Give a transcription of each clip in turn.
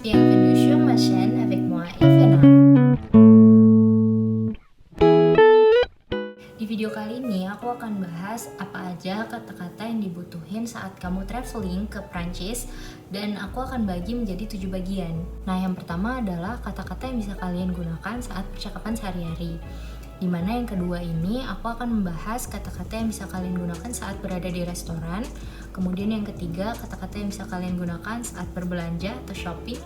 Bienvenue sur ma chaîne avec moi, Ivana. Di video kali ini aku akan bahas apa aja kata-kata yang dibutuhin saat kamu traveling ke Prancis, dan aku akan bagi menjadi 7 bagian. Nah, yang pertama adalah kata-kata yang bisa kalian gunakan saat percakapan sehari-hari. Dimana yang kedua ini aku akan membahas kata-kata yang bisa kalian gunakan saat berada di restoran. Kemudian yang ketiga, kata-kata yang bisa kalian gunakan saat berbelanja atau shopping.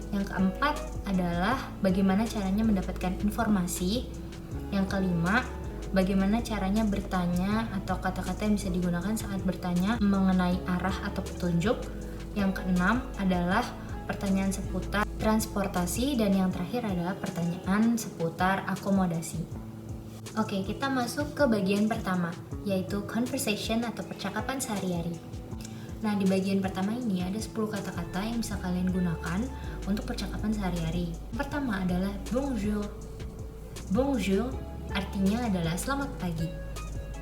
Yang keempat adalah bagaimana caranya mendapatkan informasi. Yang kelima, bagaimana caranya bertanya atau kata-kata yang bisa digunakan saat bertanya mengenai arah atau petunjuk. Yang keenam adalah pertanyaan seputar transportasi, dan yang terakhir adalah pertanyaan seputar akomodasi. Oke, kita masuk ke bagian pertama, yaitu conversation atau percakapan sehari-hari. Nah, di bagian pertama ini ada 10 kata-kata yang bisa kalian gunakan untuk percakapan sehari-hari. Pertama adalah bonjour. Bonjour artinya adalah selamat pagi.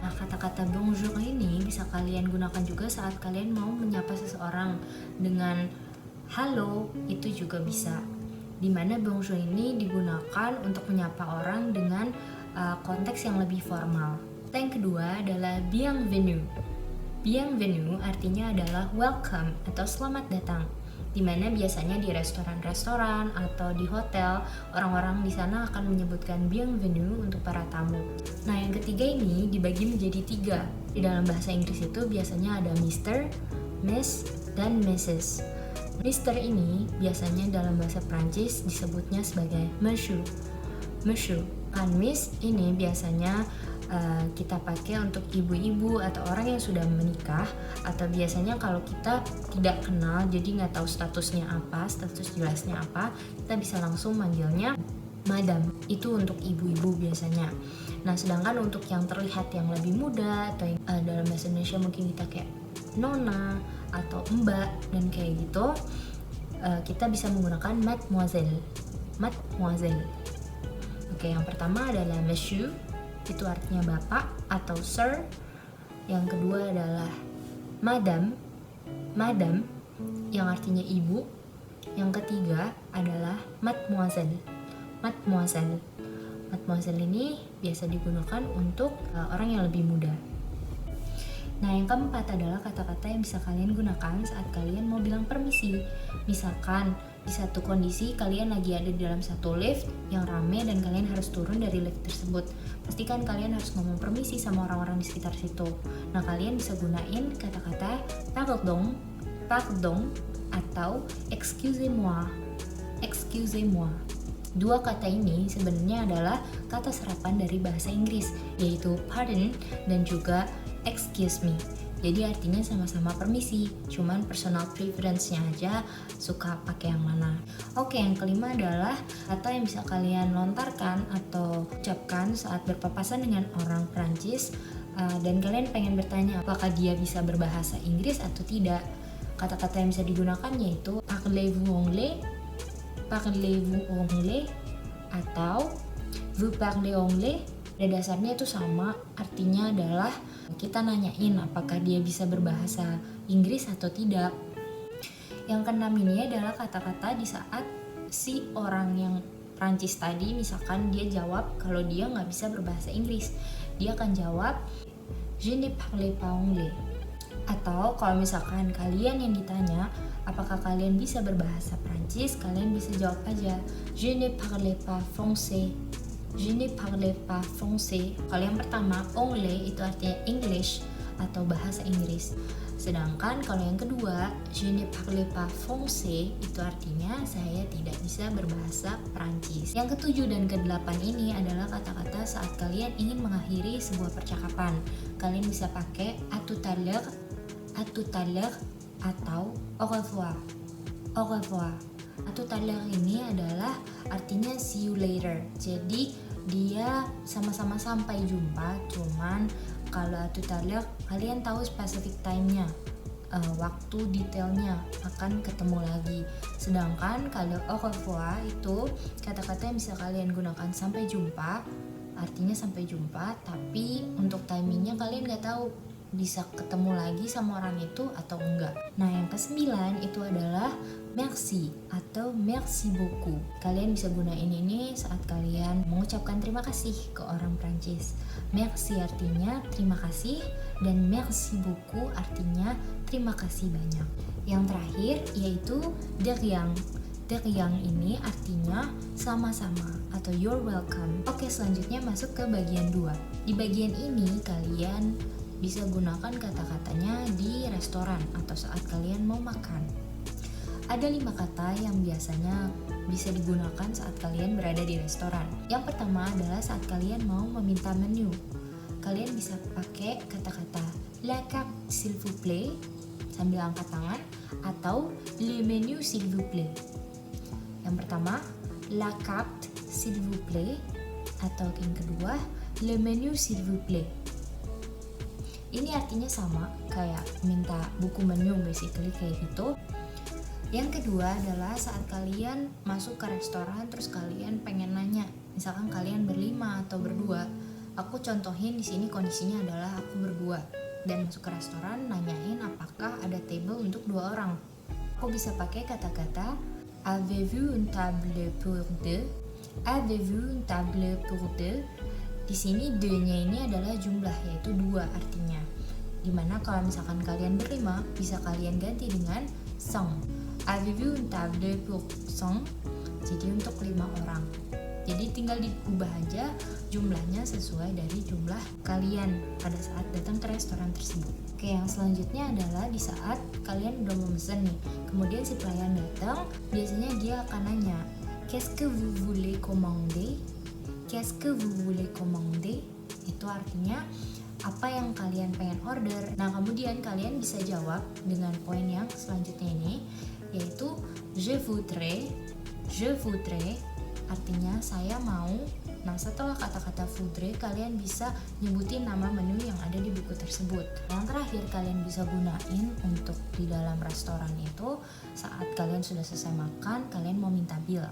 Nah, kata-kata bonjour ini bisa kalian gunakan juga saat kalian mau menyapa seseorang dengan halo, itu juga bisa. Dimana bonjour ini digunakan untuk menyapa orang dengan konteks yang lebih formal. Yang kedua adalah bienvenue. Bienvenue artinya adalah welcome atau selamat datang. Dimana biasanya di restoran-restoran atau di hotel, orang-orang di sana akan menyebutkan bienvenue untuk para tamu. Nah, yang ketiga ini dibagi menjadi 3. Di dalam bahasa Inggris itu biasanya ada Mr, Miss, dan Mrs. Mr ini biasanya dalam bahasa Prancis disebutnya sebagai Monsieur. Monsieur. Kan Miss ini biasanya kita pakai untuk ibu-ibu atau orang yang sudah menikah, atau biasanya kalau kita tidak kenal jadi nggak tahu statusnya apa, status jelasnya apa, kita bisa langsung manggilnya madam. Itu untuk ibu-ibu biasanya. Nah, sedangkan untuk yang terlihat yang lebih muda atau yang, dalam bahasa Indonesia mungkin kita kayak nona atau mbak dan kayak gitu, kita bisa menggunakan mademoiselle. Mademoiselle. Oke, yang pertama adalah monsieur, itu artinya bapak atau sir. Yang kedua adalah madame, madame yang artinya ibu. Yang ketiga adalah mademoiselle. Mademoiselle. Mademoiselle ini biasa digunakan untuk orang yang lebih muda. Nah, yang keempat adalah kata-kata yang bisa kalian gunakan saat kalian mau bilang permisi. Misalkan di satu kondisi kalian lagi ada di dalam satu lift yang rame dan kalian harus turun dari lift tersebut. Pastikan kalian harus ngomong permisi sama orang-orang di sekitar situ. Nah, kalian bisa gunain kata-kata pardon, pardon, atau excusez-moi. Excusez-moi. Dua kata ini sebenarnya adalah kata serapan dari bahasa Inggris, yaitu pardon dan juga excuse me. Jadi artinya sama-sama permisi, cuman personal preference-nya aja suka pakai yang mana. Oke, yang kelima adalah kata yang bisa kalian lontarkan atau ucapkan saat berpapasan dengan orang Prancis, dan kalian pengen bertanya apakah dia bisa berbahasa Inggris atau tidak. Kata-kata yang bisa digunakan yaitu parlez-vous anglais, parlez-vous anglais, atau vous parlez anglais. Pada dasarnya itu sama, artinya adalah kita nanyain apakah dia bisa berbahasa Inggris atau tidak. Yang keenam ini adalah kata-kata di saat si orang yang Prancis tadi, misalkan dia jawab kalau dia nggak bisa berbahasa Inggris, dia akan jawab je ne parle pas anglais. Atau kalau misalkan kalian yang ditanya apakah kalian bisa berbahasa Prancis, kalian bisa jawab aja je ne parle pas français. Je ne parle pas français. Kalau yang pertama, anglais itu artinya English atau bahasa Inggris. Sedangkan kalau yang kedua, je ne parle pas français, itu artinya saya tidak bisa berbahasa Prancis. Yang ketujuh dan kedelapan ini adalah kata-kata saat kalian ingin mengakhiri sebuah percakapan. Kalian bisa pakai à tout à l'heure, atau au revoir. Au revoir. À tout à l'heure ini adalah artinya see you later. Jadi dia sama-sama sampai jumpa, cuman kalau à tout à l'heure kalian tahu specific time-nya, waktu detailnya akan ketemu lagi. Sedangkan kalau au revoir itu kata-kata yang bisa kalian gunakan sampai jumpa, artinya sampai jumpa, tapi untuk timingnya kalian nggak tahu bisa ketemu lagi sama orang itu atau enggak. Nah, yang ke-9 itu adalah merci atau merci beaucoup. Kalian bisa gunain ini saat kalian mengucapkan terima kasih ke orang Prancis. Merci artinya terima kasih dan merci beaucoup artinya terima kasih banyak. Yang terakhir yaitu de rien. De rien ini artinya sama-sama atau you're welcome. Oke, selanjutnya masuk ke bagian 2. Di bagian ini kalian bisa gunakan kata-katanya di restoran atau saat kalian mau makan. Ada 5 kata yang biasanya bisa digunakan saat kalian berada di restoran. Yang pertama adalah saat kalian mau meminta menu. Kalian bisa pakai kata-kata la carte s'il vous plaît sambil angkat tangan atau le menu s'il vous plaît. Yang pertama, la carte s'il vous plaît, atau yang kedua, le menu s'il vous plaît. Ini artinya sama kayak minta buku menu, basically kayak gitu. Yang kedua adalah saat kalian masuk ke restoran terus kalian pengen nanya, misalkan kalian berlima atau berdua. Aku contohin di sini kondisinya adalah aku berdua dan masuk ke restoran nanyain apakah ada table untuk 2 orang. Aku bisa pakai kata-kata avez-vous une table pour deux? Avez-vous une table pour deux? Di sini deux-nya ini adalah jumlah, yaitu 2 artinya. Dimana kalau misalkan kalian berlima, bisa kalian ganti dengan cinq. Avez-vous une table pour cinq? Jadi untuk 5 orang. Jadi tinggal diubah aja jumlahnya sesuai dari jumlah kalian pada saat datang ke restoran tersebut. Oke, yang selanjutnya adalah di saat kalian udah mau mesen nih, kemudian si pelayan datang, biasanya dia akan nanya, qu'est-ce que vous voulez commander? Qu'est-ce que vous voulez commander? Itu artinya apa yang kalian pengen order. Nah, kemudian kalian bisa jawab dengan poin yang selanjutnya ini, yaitu je voudrais, artinya saya mau. Nah, setelah kata-kata voudrais, kalian bisa nyebutin nama menu yang ada di buku tersebut. Yang terakhir kalian bisa gunain untuk di dalam restoran itu saat kalian sudah selesai makan, kalian mau minta bill.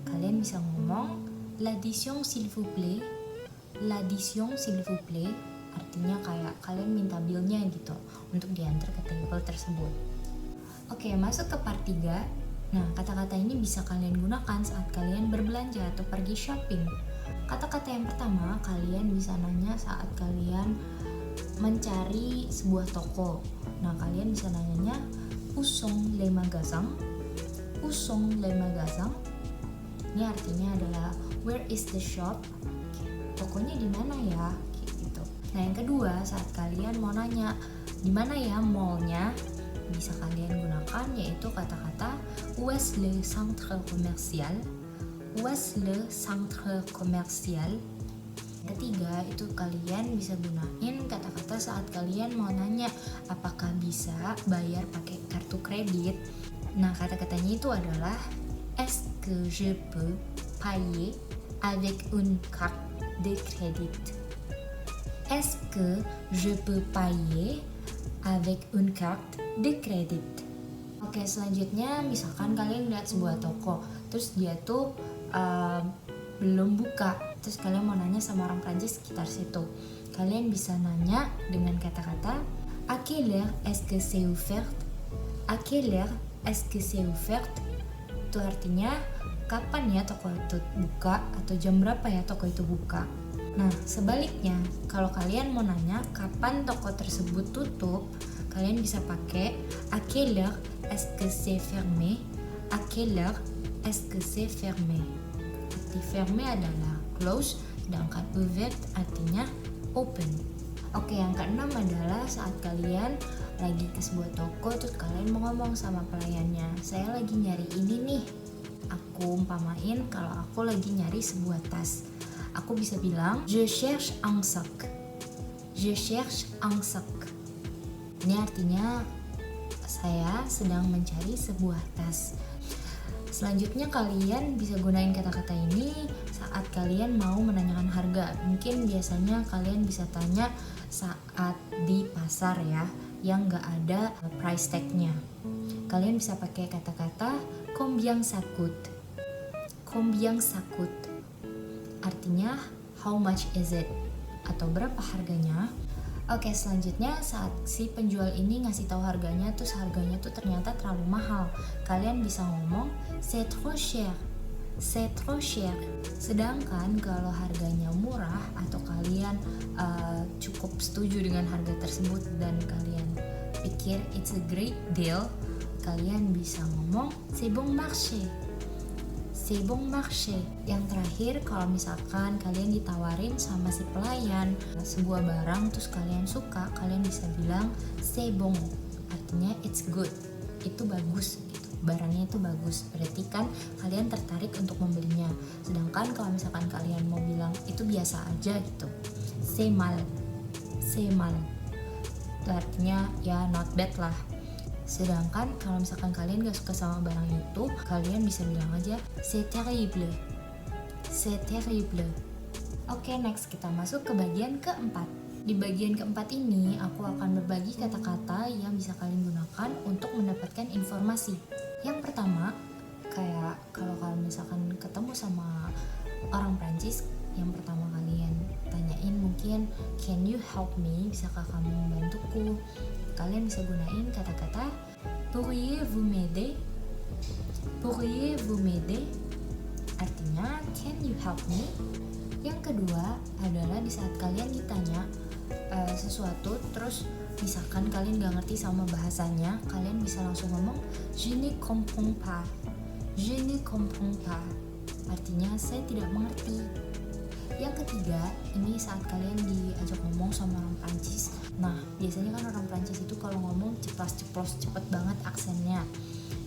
Kalian bisa ngomong l'addition s'il vous plaît. L'addition s'il vous plaît artinya kayak kalian minta billnya gitu untuk diantar ke table tersebut. Oke, masuk ke part 3. Nah, kata-kata ini bisa kalian gunakan saat kalian berbelanja atau pergi shopping. Kata-kata yang pertama, kalian bisa nanya saat kalian mencari sebuah toko. Nah, kalian bisa nanyanya où sont les magasins? Où sont les magasins? Ini artinya adalah where is the shop? Tokonya di mana ya? Gitu. Nah, yang kedua, saat kalian mau nanya di mana ya mallnya, bisa kalian gunakan yaitu kata-kata où est le centre commercial? Où est le centre commercial? Ketiga, itu kalian bisa gunain kata-kata saat kalian mau nanya apakah bisa bayar pakai kartu kredit. Nah, kata-katanya itu adalah est-ce que je peux payer avec une carte de crédit? Est-ce que je peux payer avec une carte de crédit? Oke, selanjutnya misalkan kalian lihat sebuah toko, terus dia tuh belum buka, terus kalian mau nanya sama orang Prancis sekitar situ. Kalian bisa nanya dengan kata-kata à quelle heure est-ce que c'est ouvert? À quelle heure est-ce que c'est ouvert? Itu artinya kapan ya toko itu buka atau jam berapa ya toko itu buka. Nah, sebaliknya, kalau kalian mau nanya kapan toko tersebut tutup, kalian bisa pakai à quelle heure est-ce que c'est fermé? À quelle heure est-ce que c'est fermé? Arti fermé adalah close, sedangkan ouvert artinya open. Oke, yang keenam adalah saat kalian lagi ke sebuah toko, terus kalian mau ngomong sama pelayannya, saya lagi nyari ini nih. Aku umpamain kalau aku lagi nyari sebuah tas. Aku bisa bilang, je cherche un sac. Je cherche un sac. Ini artinya saya sedang mencari sebuah tas. Selanjutnya kalian bisa gunain kata-kata ini saat kalian mau menanyakan harga. Mungkin biasanya kalian bisa tanya saat di pasar ya, yang gak ada price tag-nya. Kalian bisa pakai kata-kata combien ça coûte. Combien ça coûte artinya how much is it, atau berapa harganya. Oke, selanjutnya saat si penjual ini ngasih tahu harganya, terus harganya tuh ternyata terlalu mahal. Kalian bisa ngomong c'est trop cher. C'est trop cher. Sedangkan kalau harganya murah atau kalian cukup setuju dengan harga tersebut dan kalian pikir it's a great deal, kalian bisa ngomong c'est bon marché. C'est bon marché. Yang terakhir, kalau misalkan kalian ditawarin sama si pelayan sebuah barang terus kalian suka, kalian bisa bilang c'est bon. Artinya it's good. Itu bagus gitu. Barangnya itu bagus. Berarti kan kalian tertarik untuk membelinya. Sedangkan kalau misalkan kalian mau bilang itu biasa aja gitu, c'est mal. C'est mal. Itu artinya ya not bad lah. Sedangkan kalau misalkan kalian gak suka sama barang itu, kalian bisa bilang aja c'est terrible. C'est terrible. Oke, next kita masuk ke bagian keempat. Di bagian keempat ini, aku akan berbagi kata-kata yang bisa kalian gunakan untuk mendapatkan informasi. Yang pertama, kayak kalau kalian misalkan ketemu sama orang Prancis, yang pertama kalian tanyain mungkin can you help me, bisakah kamu membantuku. Kalian bisa gunain kata-kata pourriez-vous m'aider? Pourriez-vous m'aider? Artinya can you help me? Yang kedua adalah di saat kalian ditanya sesuatu, terus misalkan kalian gak ngerti sama bahasanya, kalian bisa langsung ngomong je ne comprends pas. Je ne comprends pas. Artinya saya tidak mengerti. Yang ketiga, ini saat kalian diajak ngomong sama orang Prancis. Nah, biasanya kan orang Prancis itu kalau ngomong ceplos-ceplos, cepet banget aksennya.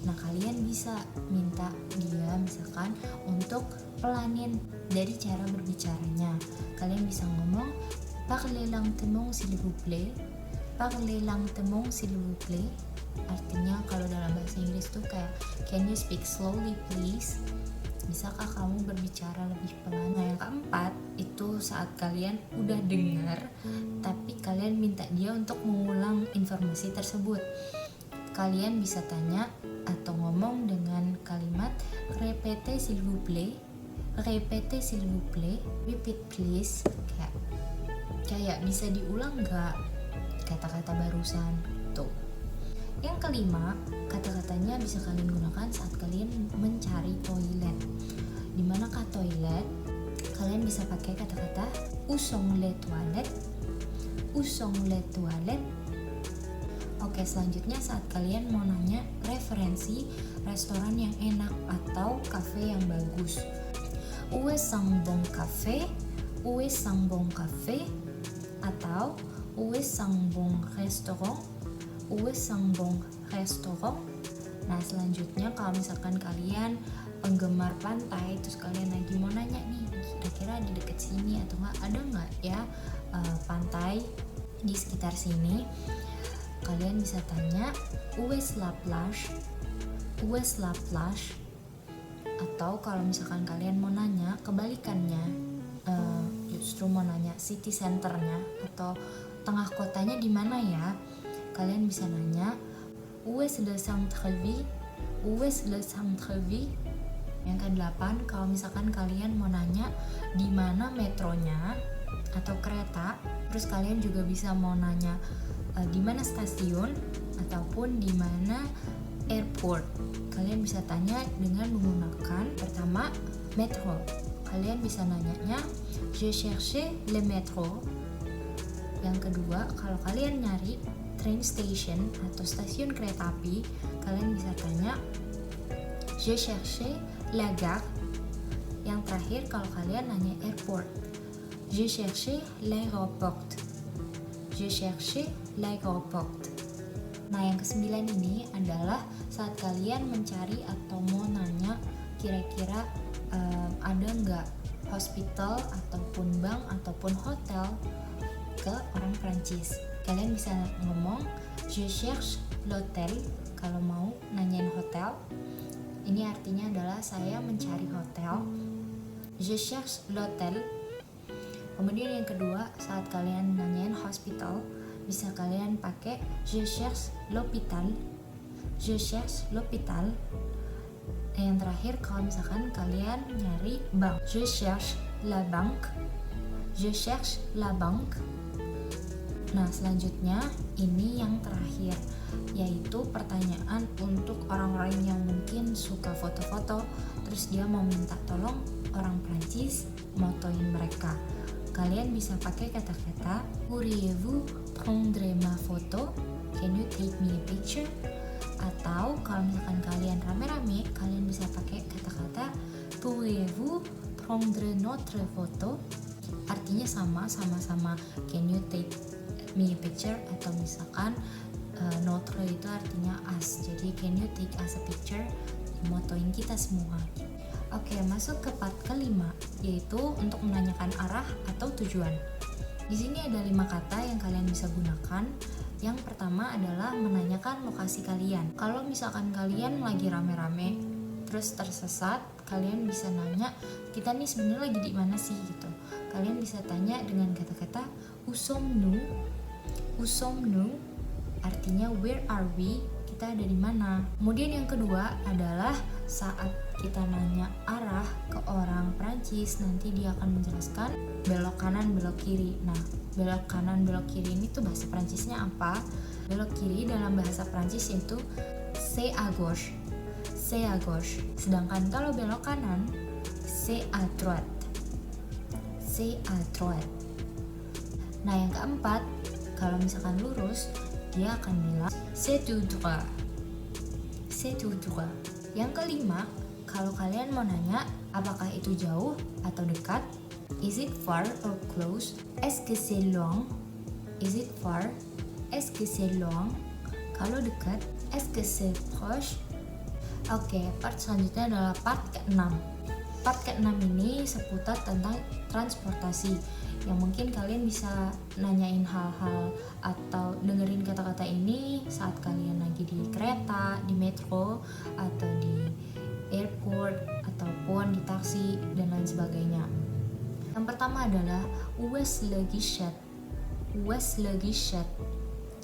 Nah, kalian bisa minta dia misalkan untuk pelanin dari cara berbicaranya. Kalian bisa ngomong parlez lentement s'il vous plaît. Parlez lentement s'il vous plaît. Artinya kalau dalam bahasa Inggris tuh kayak can you speak slowly please? Bisakah kamu berbicara lebih pelan? Nah, yang keempat itu saat kalian udah dengar tapi kalian minta dia untuk mengulang informasi tersebut. Kalian bisa tanya atau ngomong dengan kalimat répétez s'il vous plaît. Répétez s'il vous plaît. Repeat please. Kayak bisa diulang nggak kata-kata barusan tuh. Yang kelima, kata-katanya bisa kalian gunakan saat kalian mencari toilet. Dimanakah toilet? Kalian bisa pakai kata-kata où sont les toilettes? Où sont les toilettes? Oke, selanjutnya saat kalian mau nanya referensi restoran yang enak atau cafe yang bagus. Où est un bon café? Où est un bon café? Atau où est un bon restaurant? Où est un bon restaurant? Nah, selanjutnya kalau misalkan kalian penggemar pantai, terus kalian lagi mau nanya nih, kira-kira di dekat sini atau nggak ada nggak ya pantai di sekitar sini? Kalian bisa tanya où est la plage? Où est la plage? Atau kalau misalkan kalian mau nanya kebalikannya, justru mau nanya city centernya atau tengah kotanya di mana ya? Kalian bisa nanya où est le centre-ville? Où est le centre-ville? Yang ke-8, kalau misalkan kalian mau nanya di mana metronya atau kereta, terus kalian juga bisa mau nanya di mana stasiun ataupun di mana airport. Kalian bisa tanya dengan menggunakan pertama metro. Kalian bisa nanyanya je cherche le métro. Yang kedua, kalau kalian nyari train station atau stasiun kereta api, kalian bisa tanya je cherche la gare. Yang terakhir, kalau kalian nanya airport, je cherche l'aéroport. Je cherche l'aéroport. Nah, yang ke-9 ini adalah saat kalian mencari atau mau nanya kira-kira ada nggak hospital ataupun bank ataupun hotel ke orang Prancis. Kalian bisa ngomong je cherche l'hôtel kalau mau nanyain hotel. Ini artinya adalah saya mencari hotel. Je cherche l'hôtel. Kemudian yang kedua, saat kalian nanyain hospital, bisa kalian pakai je cherche l'hôpital. Je cherche l'hôpital. Yang terakhir, kalau misalkan kalian nyari bank, je cherche la banque. Je cherche la banque. Nah, selanjutnya ini yang terakhir, yaitu pertanyaan untuk orang-orang yang mungkin suka foto-foto, terus dia mau minta tolong orang Prancis motoin mereka. Kalian bisa pakai kata-kata Pourriez-vous prendre ma photo? Can you take me a picture? Atau kalau misalkan kalian rame-rame, kalian bisa pakai kata-kata Pourriez-vous prendre notre photo? Artinya sama-sama can you take me a picture, atau misalkan notre itu artinya us, jadi can you take us a picture, motoin kita semua. Oke, masuk ke part kelima, yaitu untuk menanyakan arah atau tujuan. Di sini ada 5 kata yang kalian bisa gunakan. Yang pertama adalah menanyakan lokasi kalian. Kalau misalkan kalian lagi rame-rame terus tersesat, kalian bisa nanya, kita nih sebenarnya lagi di mana sih gitu. Kalian bisa tanya dengan kata-kata où sommes-nous? Où sommes-nous? Artinya where are we? Kita ada di mana? Kemudian yang kedua adalah saat kita nanya arah ke orang Prancis, nanti dia akan menjelaskan belok kanan, belok kiri. Nah, belok kanan, belok kiri ini tuh bahasa Prancisnya apa? Belok kiri dalam bahasa Prancis yaitu c'est à gauche. C'est à gauche. Sedangkan kalau belok kanan, c'est à droite. C'est à droite. Nah, yang keempat, kalau misalkan lurus, dia akan bilang c'est tout droit. C'est tout droit. Yang kelima, kalau kalian mau nanya apakah itu jauh atau dekat, is it far or close? Est-ce que c'est loin? Is it far? Est-ce que c'est loin? Kalau dekat, est-ce que c'est proche? Oke, part selanjutnya adalah part ke-6. Part ke-6 ini seputar tentang transportasi, yang mungkin kalian bisa nanyain hal-hal atau dengerin kata-kata ini saat kalian lagi di kereta, di metro, atau di airport, ataupun di taksi, dan lain sebagainya. Yang pertama adalah où est le guichet? Où est le guichet?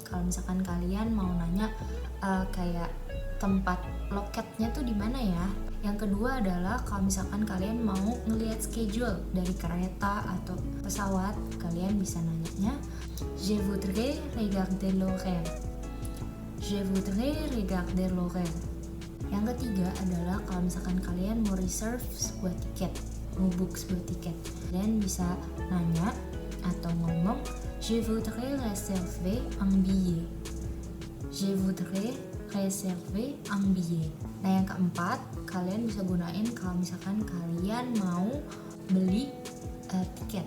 Kalau misalkan kalian mau nanya kayak tempat loketnya tuh di mana ya? Yang kedua adalah kalau misalkan kalian mau ngelihat schedule dari kereta atau pesawat, kalian bisa nanyanya je voudrais regarder l'horaire. Je voudrais regarder l'horaire. Yang ketiga adalah kalau misalkan kalian mau reserve sebuah tiket, mau book sebuah tiket, kalian bisa nanya atau ngomong je voudrais réserver un billet. Je voudrais réserver un billet. Nah, yang keempat, kalian bisa gunain kalau misalkan kalian mau beli tiket.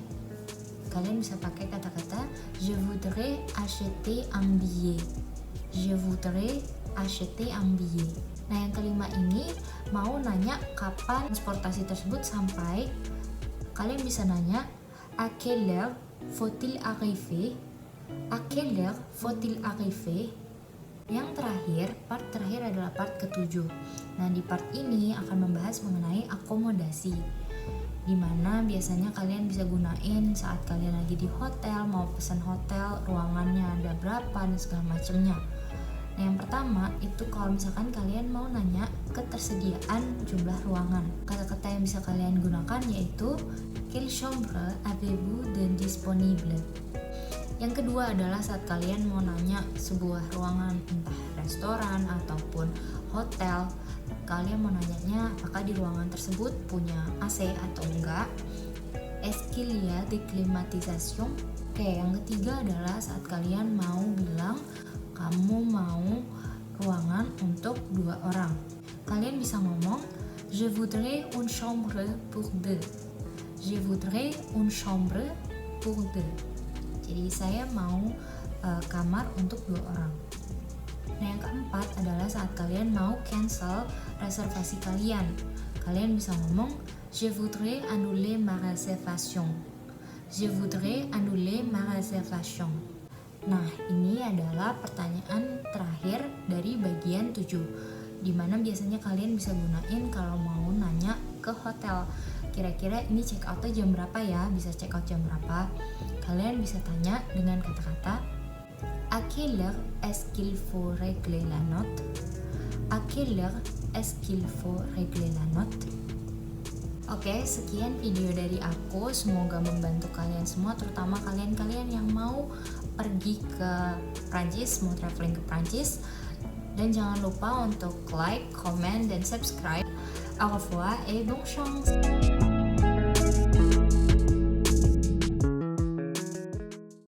Kalian bisa pakai kata-kata je voudrais acheter un billet. Je voudrais acheter un billet. Nah, yang kelima ini mau nanya kapan transportasi tersebut sampai. Kalian bisa nanya à quelle heure faut-il arriver? À quelle heure faut-il arriver? Yang terakhir, part terakhir adalah part ke-7. Nah, di part ini akan membahas mengenai akomodasi, dimana biasanya kalian bisa gunain saat kalian lagi di hotel, mau pesan hotel, ruangannya ada berapa, dan segala macamnya. Nah, yang pertama itu kalau misalkan kalian mau nanya ketersediaan jumlah ruangan, kata-kata yang bisa kalian gunakan yaitu quelle chambre avez-vous de disponible? Yang kedua adalah saat kalian mau nanya sebuah ruangan, entah restoran ataupun hotel, kalian mau nanyanya apakah di ruangan tersebut punya AC atau enggak. Est-ce qu'il y a des climatisations? Oke, yang ketiga adalah saat kalian mau bilang kamu mau ruangan untuk 2 orang. Kalian bisa ngomong je voudrais une chambre pour 2. Je voudrais une chambre pour 2. Jadi saya mau kamar untuk 2 orang. Nah, yang keempat adalah saat kalian mau cancel reservasi kalian. Kalian bisa ngomong je voudrais annuler ma réservation. Je voudrais annuler ma réservation. Nah, ini adalah pertanyaan terakhir dari bagian 7, dimana biasanya kalian bisa gunain kalau mau nanya ke hotel. Kira-kira ini check outnya jam berapa ya? Bisa check out jam berapa? Kalian bisa tanya dengan kata-kata à quelle heure est-ce qu'il faut régler la note? À quelle heure est-ce qu'il faut régler la note? Oke, sekian video dari aku. Semoga membantu kalian semua, terutama kalian-kalian yang mau pergi ke Prancis, mau traveling ke Prancis. Dan jangan lupa untuk like, comment, dan subscribe. Au revoir et bonne chance.